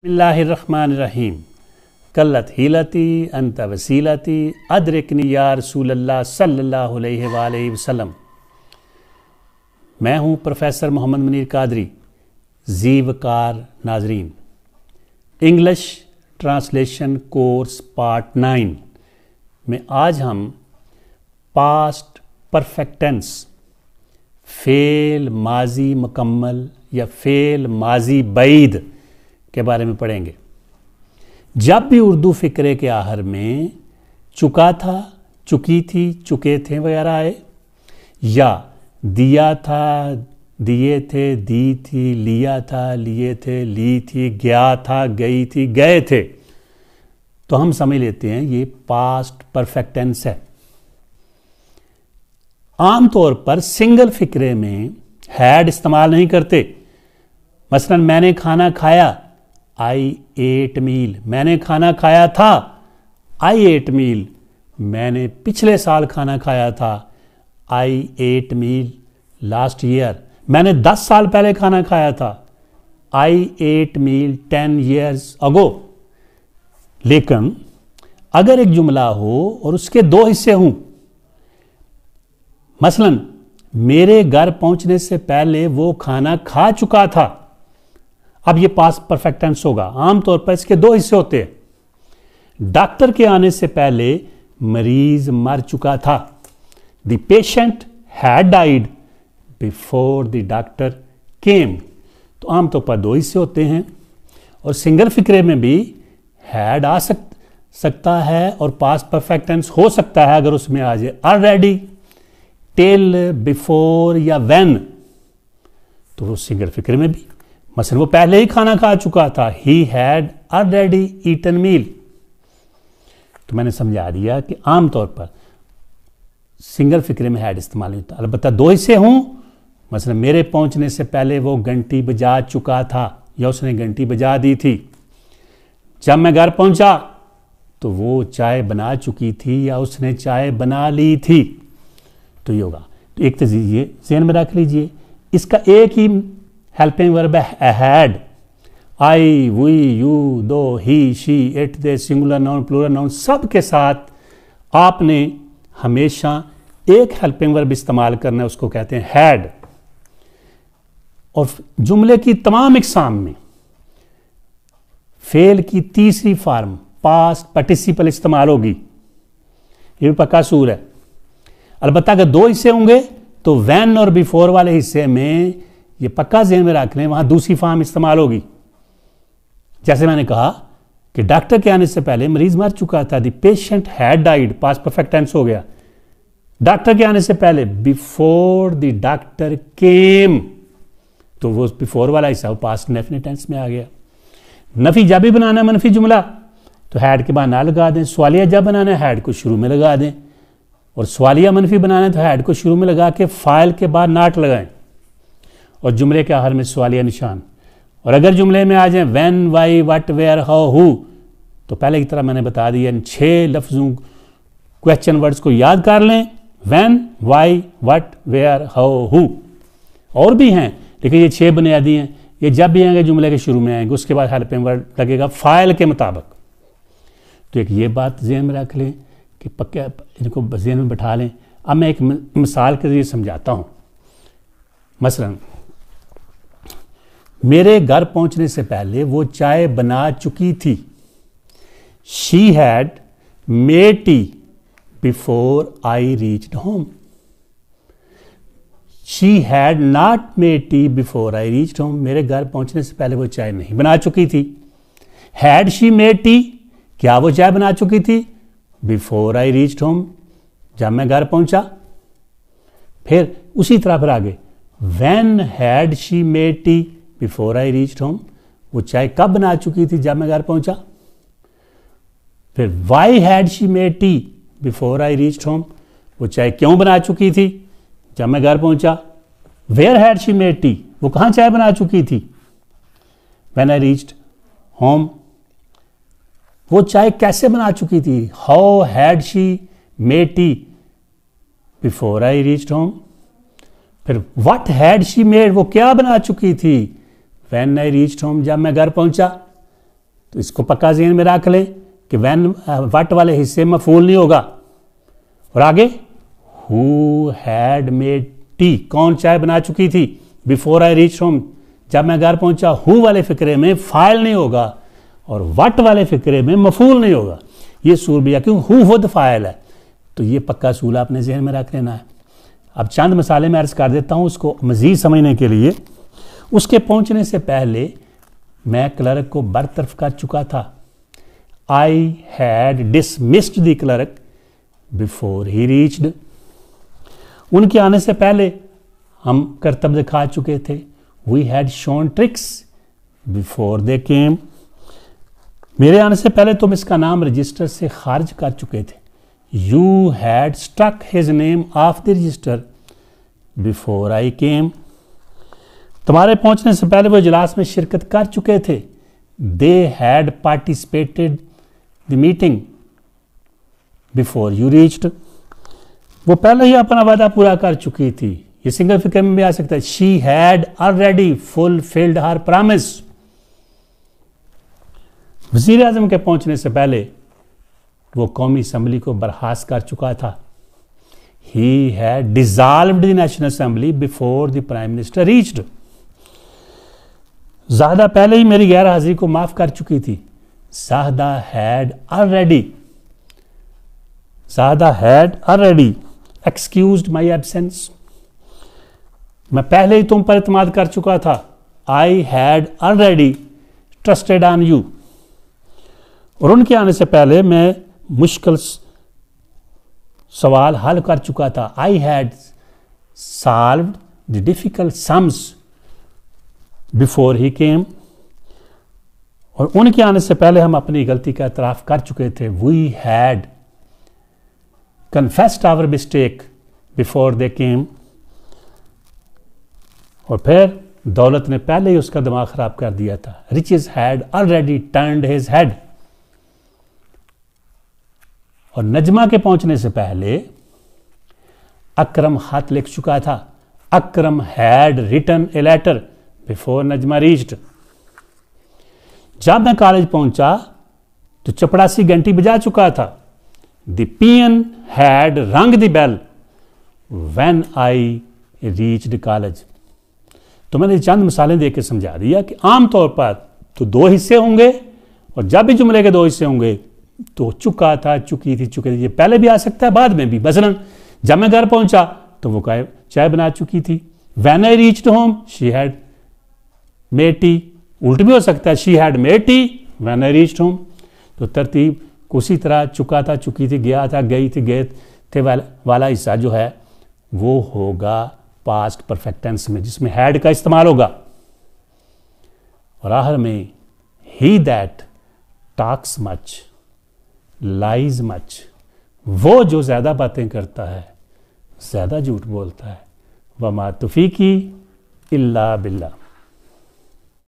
बिस्मिल्लाहिर्रहमानिर्रहीम। कल्लत हीलती अंत वसीलती अदरिकनी या रसूलल्लाह सल्लल्लाहु अलैहि वसल्लम। मैं हूँ प्रोफेसर मोहम्मद मुनीर कादरी, ज़ीवकार नाजरीन। इंग्लिश ट्रांसलेशन कोर्स पार्ट 9 में आज हम पास्ट परफेक्ट टेंस, फ़ेल माजी मुकम्मल या फ़ेल माजी बैद के बारे में पढ़ेंगे। जब भी उर्दू फ़िक्रे के आखिर में चुका था, चुकी थी, चुके थे वगैरह आए, या दिया था, दिए थे, दी थी, लिया था, लिए थे, ली थी, गया था, गई थी, गए थे, तो हम समझ लेते हैं ये पास्ट परफेक्ट टेंस है। आमतौर पर सिंगल फ़िक्रे में हैड इस्तेमाल नहीं करते। मसलन मैंने खाना खाया, आई एट मील। मैंने खाना खाया था, आई एट मील। मैंने पिछले साल खाना खाया था, आई एट मील लास्ट ईयर। मैंने 10 साल पहले खाना खाया था, आई एट मील 10 years अगो। लेकिन अगर एक जुमला हो और उसके 2 हिस्से हों, मसलन मेरे घर पहुंचने से पहले वो खाना खा चुका था, अब ये पास्ट परफेक्ट टेंस होगा। आमतौर पर इसके 2 हिस्से होते हैं। डॉक्टर के आने से पहले मरीज मर चुका था, the patient had died before the doctor केम। तो आमतौर पर 2 हिस्से होते हैं, और सिंगल फिक्रे में भी हैड आ सकता है और पास्ट परफेक्ट टेंस हो सकता है अगर उसमें आ जाए ऑलरेडी, टिल, बिफोर या व्हेन, तो वो सिंगल फिक्रे में भी। मसलन वो पहले ही खाना खा चुका था, ही हैड ऑलरेडी ईटन मील। तो मैंने समझा दिया कि आमतौर पर सिंगल फिक्रे में हैड इस्तेमाल नहीं होता। अलबत्ता 2 हिस्से हों, मसलन मेरे पहुंचने से पहले वो घंटी बजा चुका था या उसने घंटी बजा दी थी। जब मैं घर पहुंचा तो वो चाय बना चुकी थी या उसने चाय बना ली थी, तो ये होगा। तो एक तो ये ज़हन में रख लीजिए, इसका एक ही हेल्पिंग वर्ब है हैड। आई, वी, यू, दो, he, she, it, they, singular noun, plural noun, सब के साथ आपने हमेशा एक हेल्पिंग वर्ब इस्तेमाल करना है, उसको कहते हैं हैड। और जुमले की तमाम इकसाम में फेल की तीसरी फॉर्म पास्ट पार्टिसिपल इस्तेमाल होगी, ये भी पक्का सूर है। अलबत्ता अगर 2 हिस्से होंगे तो व्हेन और बिफोर वाले हिस्से में ये पक्का ज़हन में रख लें, वहां दूसरी फॉर्म इस्तेमाल होगी। जैसे मैंने कहा कि डॉक्टर के आने से पहले मरीज मर चुका था, the patient had died, past perfect tense हो गया। डॉक्टर के आने से पहले, बिफोर द डॉक्टर केम, तो वो बिफोर वाला हिस्सा वो पास्ट डेफिनिट टेंस में आ गया। नफी जब भी बनाना है मनफी जुमला तो हैड के बाद ना लगा दें। सवालिया जब बनाना है हैड को शुरू में लगा दें, और सवालिया मनफी बनाना है तो हैड को शुरू में लगा के फाइल के बाद नाट लगाएं, और जुमले के आखिर में सवालिया निशान। और अगर जुमले में आ जाए when, why, what, where, how, who, तो पहले की तरह मैंने बता दिया, इन 6 लफ्जों क्वेश्चन वर्ड्स को याद कर लें। When, why, what, where, how, who, और भी हैं लेकिन ये 6 बुनियादी हैं। ये जब भी आएंगे जुमले के शुरू में आएंगे, उसके बाद हेल्पिंग वर्ड लगेगा फाइल के मुताबिक। तो एक ये बात ज़हन में रख लें कि पक्के इनको ज़हन में बैठा लें। अब मैं एक मिसाल के जरिए समझाता हूँ। मसलन मेरे घर पहुंचने से पहले वो चाय बना चुकी थी, she had made tea before I reached home. She had not made tea before I reached home. मेरे घर पहुंचने से पहले वो चाय नहीं बना चुकी थी। हैड शी मेड टी, क्या वो चाय बना चुकी थी? बिफोर आई रीच्ड होम, जब मैं घर पहुंचा। फिर उसी तरह फिर आगे, when had she made tea before I reached home, वो चाय कब बना चुकी थी? जब मैं घर पहुंचा। फिर why had she made tea before I reached home, वो चाय क्यों बना चुकी थी? जब मैं घर पहुंचा। Where had she made tea, वो कहां चाय बना चुकी थी? When I reached home. वो चाय कैसे बना चुकी थी? How had she made tea before I reached home. फिर व्हाट हैड शी मेड, वो क्या बना चुकी थी? व्हेन आई रीच्ड होम, जब मैं घर पहुंचा। तो इसको पक्का ज़हन में रख लें कि वैन वट वाले हिस्से मफूल नहीं होगा। और आगे हु हैड मेड टी, कौन चाय बना चुकी थी, बिफोर आई रीच होम, जब मैं घर पहुंचा। हु वाले फिक्रे में फाइल नहीं होगा और वट वाले फिक्रे में मफूल नहीं होगा। ये सूल भी है क्यों, हु खुद फाइल है। तो ये पक्का सूल आपने जहन में रख लेना है। अब चंद मिसालें मैं अर्ज कर देता हूँ उसको मज़ीद समझने के लिए। उसके पहुंचने से पहले मैं क्लर्क को बरतरफ कर चुका था। I had dismissed the clerk before he reached. उनके आने से पहले हम करतब दिखा चुके थे। We had shown tricks before they came. मेरे आने से पहले तुम इसका नाम रजिस्टर से खारिज कर चुके थे। You had struck his name off the register before I came. तुम्हारे पहुंचने से पहले वो इजलास में शिरकत कर चुके थे। They had participated the meeting before you reached. वो पहले ही अपना वादा पूरा कर चुकी थी। ये सिंगल फिक्र में भी आ सकता है। She had already fulfilled her promise. वजीर आजम के पहुंचने से पहले वो कौमी असम्बली को बर्खास्त कर चुका था। He had dissolved the national assembly before the prime minister reached. Zahida पहले ही मेरी गैर हाजिरी को माफ कर चुकी थी। Zahida had already excused my absence. मैं पहले ही तुम पर इत्मीनान कर चुका था। I had already trusted on you. और उनके आने से पहले मैं मुश्किल सवाल हल कर चुका था। I had solved the difficult sums before he came. और उनके आने से पहले हम अपनी गलती का एतराफ़ कर चुके थे। We had confessed our mistake before they came. और फिर दौलत ने पहले ही उसका दिमाग खराब कर दिया था। Riches had already turned his head. और नजमा के पहुंचने से पहले अकरम हाथ लिख चुका था। Akram had written a letter before Najma reached. जब मैं कॉलेज पहुंचा तो चपड़ासी घंटी बजा चुका था। The peon had rung the bell when I reached college. तो मैंने चंद मिसालें देकर समझा दिया कि आमतौर पर तो दो हिस्से होंगे और जब भी जुमले के दो हिस्से होंगे तो चुका था, चुकी थी, चुके थे, ये पहले भी आ सकता है बाद में भी। मसलन जब मैं घर पहुंचा तो वो चाय बना चुकी थी। When I reached home she had made tea. उल्ट भी हो सकता है, she had made tea when I reached home. तो तरतीब उसी तरह चुका था, चुकी थी, गया था, गई थी, गए थे वाला हिस्सा जो है वो होगा पास्ट परफेक्ट टेंस में, जिसमें हैड का इस्तेमाल होगा। और आखिर में ही that talks much lies much. वो जो ज्यादा बातें करता है ज्यादा झूठ बोलता है। वमा तुफीकी इल्ला बिल्ला।